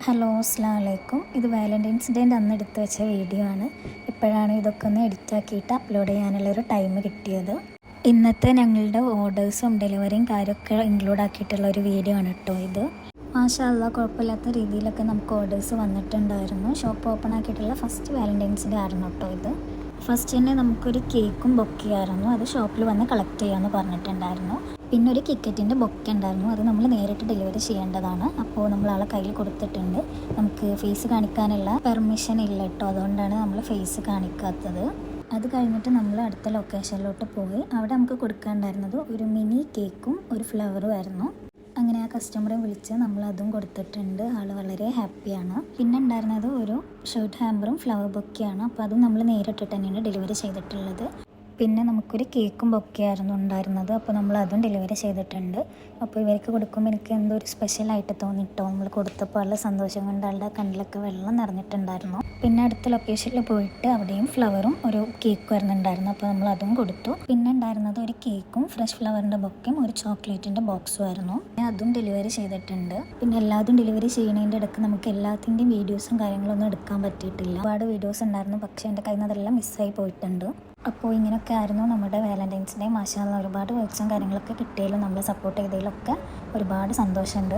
Hello അസ്സലാമു അലൈക്കും. ഇത് വാലൻറ്റൈൻസ് ഡേൻ്റെ അന്ന് എടുത്ത് വെച്ച വീഡിയോ ആണ്. ഇപ്പോഴാണ് ഇതൊക്കെ ഒന്ന് എഡിറ്റാക്കിയിട്ട് അപ്ലോഡ് ചെയ്യാനുള്ളൊരു ടൈം കിട്ടിയത്. ഇന്നത്തെ ഞങ്ങളുടെ ഓർഡേഴ്സും ഡെലിവറിയും കാര്യമൊക്കെ ഇൻക്ലൂഡ് ആക്കിയിട്ടുള്ള ഒരു വീഡിയോ ആണ് കേട്ടോ ഇത്. മാഷാ അല്ലാ, കുഴപ്പമില്ലാത്ത രീതിയിലൊക്കെ നമുക്ക് ഓർഡേഴ്സ് വന്നിട്ടുണ്ടായിരുന്നു. ഷോപ്പ് ഓപ്പൺ ആക്കിയിട്ടുള്ള ഫസ്റ്റ് വാലൻറ്റൈൻസ് ഡേ ആയിരുന്നു കേട്ടോ ഇത്. ഫസ്റ്റ് തന്നെ നമുക്കൊരു കേക്കും ബൊക്കെയായിരുന്നു. അത് ഷോപ്പിൽ വന്ന് കളക്ട് ചെയ്യാമെന്ന് പറഞ്ഞിട്ടുണ്ടായിരുന്നു. പിന്നെ ഒരു കിക്കറ്റിൻ്റെ ബൊക്കെ ഉണ്ടായിരുന്നു. അത് നമ്മൾ നേരിട്ട് ഡെലിവറി ചെയ്യേണ്ടതാണ്. അപ്പോൾ നമ്മൾ ആളെ കയ്യിൽ കൊടുത്തിട്ടുണ്ട്. നമുക്ക് ഫേസ് കാണിക്കാനുള്ള പെർമിഷൻ ഇല്ല കേട്ടോ, അതുകൊണ്ടാണ് നമ്മൾ ഫേസ് കാണിക്കാത്തത്. അത് കഴിഞ്ഞിട്ട് നമ്മൾ അടുത്ത ലൊക്കേഷനിലോട്ട് പോയി അവിടെ നമുക്ക് കൊടുക്കാനുണ്ടായിരുന്നത് ഒരു മിനി കേക്കും ഒരു ഫ്ലവറും ആയിരുന്നു. അങ്ങനെ ആ കസ്റ്റമറെ വിളിച്ച് നമ്മൾ അതും കൊടുത്തിട്ടുണ്ട്. ആൾ വളരെ ഹാപ്പിയാണ്. പിന്നെ ഉണ്ടായിരുന്നത് ഒരു ഷർട്ട് ഹാമ്പറും ഫ്ലവർ ബൊക്കെയാണ്. അപ്പോൾ അതും നമ്മൾ നേരിട്ടിട്ട് തന്നെയാണ് ഡെലിവറി ചെയ്തിട്ടുള്ളത്. പിന്നെ നമുക്കൊരു കേക്കും ബൊക്കെയായിരുന്നു ഉണ്ടായിരുന്നത്. അപ്പോൾ നമ്മൾ അതും ഡെലിവറി ചെയ്തിട്ടുണ്ട്. അപ്പോൾ ഇവർക്ക് കൊടുക്കുമ്പോൾ എനിക്ക് എന്തോ ഒരു സ്പെഷ്യലായിട്ട് തോന്നിട്ടോ. നമ്മൾ കൊടുത്തപ്പോൾ ഉള്ള സന്തോഷം കൊണ്ട് ആളുടെ കണ്ണിലൊക്കെ വെള്ളം നിറഞ്ഞിട്ടുണ്ടായിരുന്നു. പിന്നെ അടുത്ത ലൊക്കേഷനിൽ പോയിട്ട് അവിടെയും ഫ്ലവറും ഒരു കേക്കും വരുന്നുണ്ടായിരുന്നു. അപ്പോൾ നമ്മൾ അതും കൊടുത്തു. പിന്നെ ഉണ്ടായിരുന്നത് ഒരു കേക്കും ഫ്രഷ് ഫ്ലവറിൻ്റെ ബൊക്കയും ഒരു ചോക്ലേറ്റിൻ്റെ ബോക്സും ആയിരുന്നു. അതും ഡെലിവറി ചെയ്തിട്ടുണ്ട്. പിന്നെ എല്ലാതും ഡെലിവറി ചെയ്യുന്നതിൻ്റെ ഇടയ്ക്ക് നമുക്ക് എല്ലാത്തിൻ്റെയും വീഡിയോസും കാര്യങ്ങളൊന്നും എടുക്കാൻ പറ്റിയിട്ടില്ല. ഒരുപാട് വീഡിയോസ് ഉണ്ടായിരുന്നു, പക്ഷേ എൻ്റെ കയ്യിൽ നിന്ന് അതെല്ലാം മിസ്സായി പോയിട്ടുണ്ട്. അപ്പോൾ ഇങ്ങനെയൊക്കെ ആയിരുന്നു നമ്മുടെ വാലൻറ്റൈൻസ് ഡേ. മാഷാ അല്ലാ, ഒരുപാട് വർക്ക്സും കാര്യങ്ങളൊക്കെ കിട്ടിയാലും നമ്മളെ സപ്പോർട്ട് ചെയ്തതിലൊക്കെ ഒരുപാട് സന്തോഷമുണ്ട്.